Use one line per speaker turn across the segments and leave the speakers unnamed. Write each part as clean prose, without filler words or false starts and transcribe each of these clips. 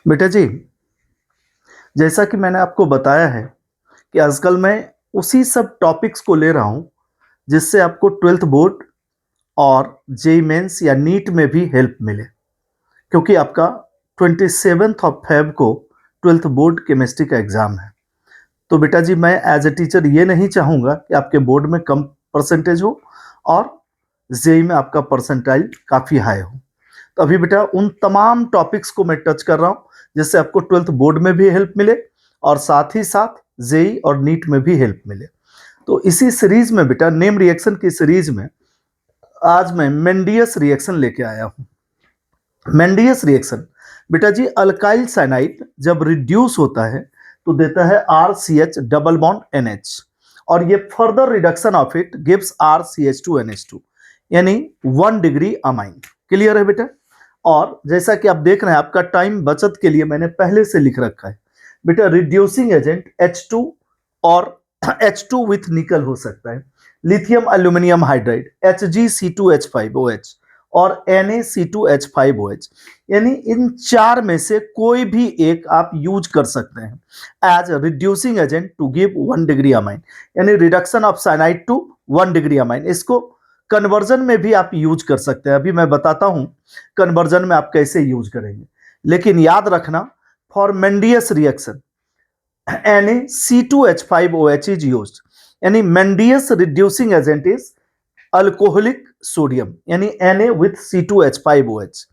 बेटा जी, जैसा कि मैंने आपको बताया है कि आजकल मैं उसी सब टॉपिक्स को ले रहा हूँ जिससे आपको 12th बोर्ड और जेईई मेंस या नीट में भी हेल्प मिले, क्योंकि आपका 27 ऑफ फेब को 12th बोर्ड केमिस्ट्री का एग्ज़ाम है। तो बेटा जी, मैं एज ए टीचर ये नहीं चाहूँगा कि आपके बोर्ड में कम परसेंटेज हो और जेईई में आपका परसेंटाइल काफ़ी हाई हो। तो अभी बेटा उन तमाम टॉपिक्स को मैं टच कर रहा हूँ जिससे आपको 12th बोर्ड में भी हेल्प मिले और साथ ही साथ जेईई और नीट में भी हेल्प मिले। तो इसी सीरीज में बेटा, नेम रिएक्शन की सीरीज में आज मैं मेंडियस रिएक्शन लेके आया हूँ। मेंडियस रिएक्शन बेटा जी, अल्काइल साइनाइड जब रिड्यूस होता है तो देता है RCH डबल बॉन्ड NH, और ये further reduction of it gives RCH2NH2, यानी 1 डिग्री अमाइन। क्लियर है बेटा? और जैसा कि आप देख रहे हैं, आपका टाइम बचत के लिए मैंने पहले से लिख रखा है बेटा, रिड्यूसिंग एजेंट H2 और H2 विथ निकल हो सकता है, लिथियम एल्यूमिनियम हाइड्राइड HgC2H5OH और NaC2H5OH, यानी इन चार में से कोई भी एक आप यूज कर सकते हैं as reducing agent to give 1 degree amine, यानी reduction of cyanide to 1 degree amine. इसको कन्वर्जन में भी आप यूज कर सकते हैं, अभी मैं बताता हूं कन्वर्जन में आप कैसे यूज करेंगे। लेकिन याद रखना, for Mendius reaction NaC2H5OH is used, यानी Mendius reducing agent is alcoholic sodium, यानी Na विथ C2H5OH।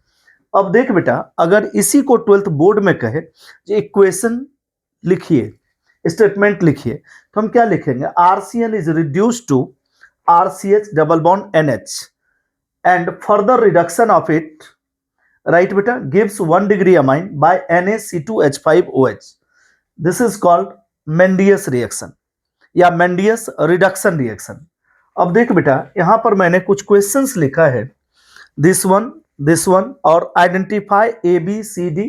अब देख बेटा, अगर इसी को 12th बोर्ड में कहे जो इक्वेशन लिखिए, स्टेटमेंट लिखिए, तो हम क्या लिखेंगे? RCN is reduced to RCH double bond NH and further reduction of it, right बेटा, gives 1 degree amine by NaC2H5OH। This is called Mendius reaction या मेंडियस रिडक्शन रिएक्शन। अब देख बेटा, यहां पर मैंने कुछ क्वेश्चंस लिखा है, दिस वन और आइडेंटिफाई ABCDE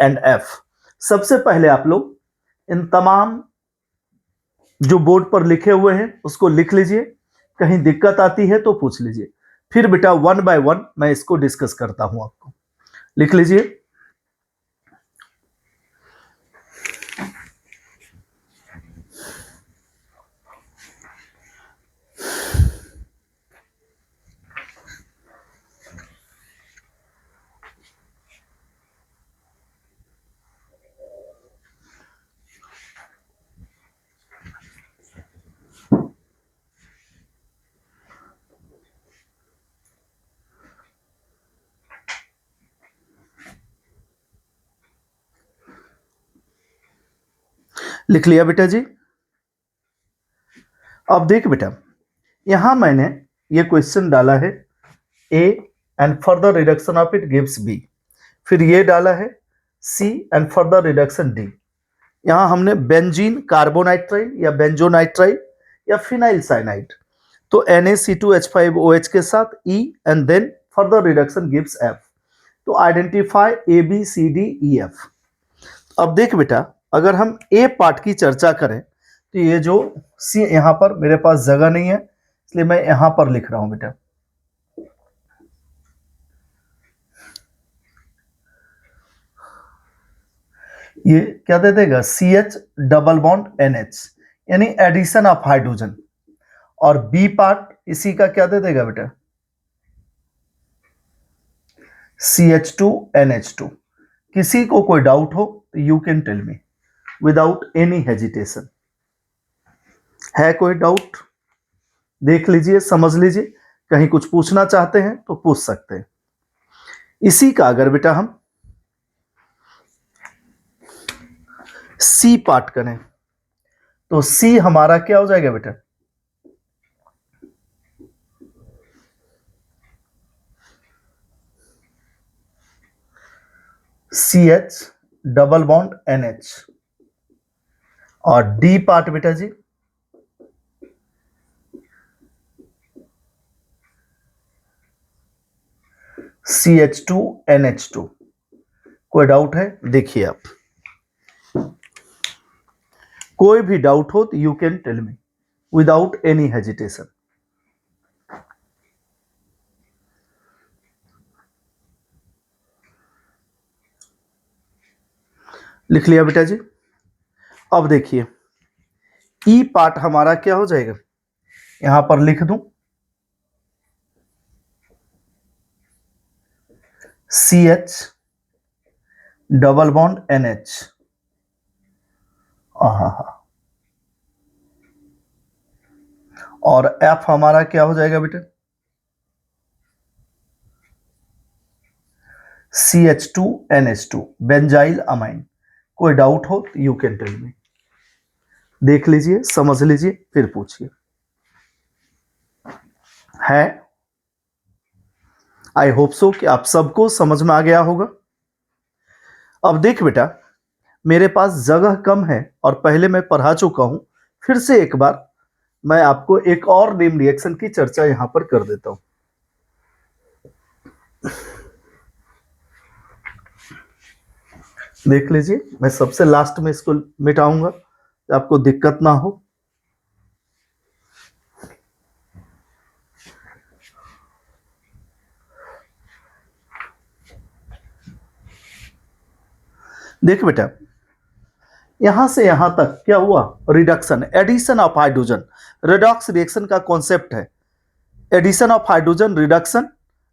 एंड F। सबसे पहले आप लोग इन तमाम जो बोर्ड पर लिखे हुए हैं उसको लिख लीजिए, कहीं दिक्कत आती है तो पूछ लीजिए, फिर बेटा वन बाय वन मैं इसको डिस्कस करता हूं। आपको लिख लीजिए। लिख लिया बेटा जी? अब देख बेटा, यहां मैंने ये क्वेश्चन डाला है A and further reduction of it gives B, फिर ये डाला है C and further reduction D। यहां हमने बेंजीन कार्बोनाइट्राइल या बेंजोनाइट्राइल या फिनाइल साइनाइड, तो NaC2H5OH के साथ E and then further reduction gives F। तो आइडेंटिफाई ABCDEF। अब देख बेटा, अगर हम ए पार्ट की चर्चा करें तो ये जो सी, यहां पर मेरे पास जगह नहीं है इसलिए मैं यहां पर लिख रहा हूं बेटा। ये क्या दे देगा? CH डबल बॉन्ड NH, यानी एडिशन ऑफ हाइड्रोजन। और बी पार्ट इसी का क्या दे देगा बेटा? CH2NH2। किसी को कोई डाउट हो तो you can tell me without any hesitation. है कोई डाउट? देख लीजिए, समझ लीजिए, कहीं कुछ पूछना चाहते हैं तो पूछ सकते हैं। इसी का अगर बेटा हम सी पार्ट करें तो सी हमारा क्या हो जाएगा बेटा? CH double bond NH। और डी पार्ट बेटा जी CH2NH2। कोई डाउट है? देखिए आप, कोई भी डाउट हो तो you can tell me without any hesitation. लिख लिया बेटा जी। अब देखिए ई पार्ट हमारा क्या हो जाएगा, यहां पर लिख दूं CH डबल बॉन्ड NH। और F हमारा क्या हो जाएगा बेटा, CH2NH2 बेंजाइल अमाइन। कोई डाउट हो तो यू कैन टेल मी। देख लीजिए, समझ लीजिए, फिर पूछिए। है, आई होप सो कि आप सबको समझ में आ गया होगा। अब देख बेटा, मेरे पास जगह कम है और पहले मैं पढ़ा चुका हूं, फिर से एक बार मैं आपको एक और नेम रिएक्शन की चर्चा यहां पर कर देता हूं। देख लीजिए, मैं सबसे लास्ट में इसको मिटाऊंगा, आपको दिक्कत ना हो। देख बेटा, यहां से यहां तक क्या हुआ, reduction, addition of hydrogen. Redox reaction का कॉन्सेप्ट है addition of hydrogen, reduction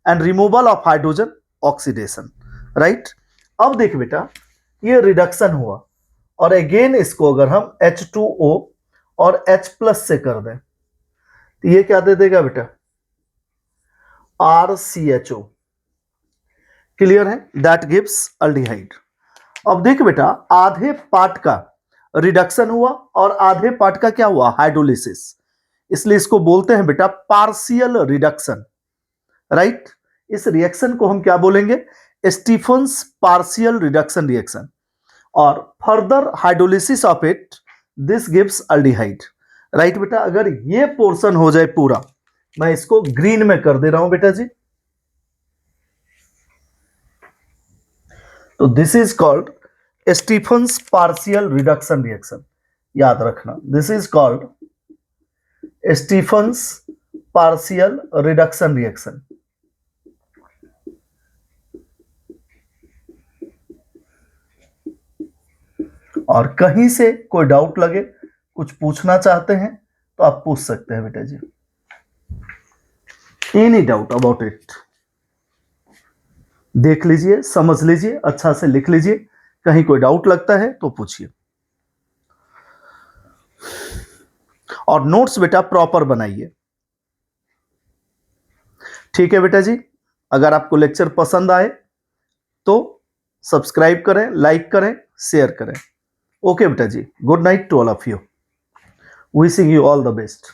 and removal of hydrogen, oxidation, right. अब देख बेटा, ये रिडक्शन हुआ और अगेन इसको अगर हम H2O और H प्लस से कर दें तो ये क्या दे देगा बेटा, RCHO। क्लियर है, दैट गिव्स अल्डिहाइड। अब देख बेटा, आधे पार्ट का रिडक्शन हुआ और आधे पार्ट का क्या हुआ, हाइड्रोलिसिस, इसलिए इसको बोलते हैं बेटा पार्शियल रिडक्शन, राइट। इस रिएक्शन को हम क्या बोलेंगे, स्टीफन्स पार्शियल रिडक्शन रिएक्शन। और further hydrolysis of it, this gives aldehyde, right बेटा। अगर ये पोर्शन हो जाए पूरा, मैं इसको ग्रीन में कर दे रहा हूं बेटा जी, तो this is called Stephen's partial reduction reaction. याद रखना, this is called Stephen's partial reduction reaction. और कहीं से कोई डाउट लगे, कुछ पूछना चाहते हैं तो आप पूछ सकते हैं बेटा जी, एनी डाउट अबाउट इट। देख लीजिए, समझ लीजिए, अच्छा से लिख लीजिए, कहीं कोई डाउट लगता है तो पूछिए। और नोट्स बेटा प्रॉपर बनाइए, ठीक है बेटा जी। अगर आपको लेक्चर पसंद आए तो सब्सक्राइब करें, लाइक करें, शेयर करें। ओके बेटा जी, good night to all of you, wishing you all the best.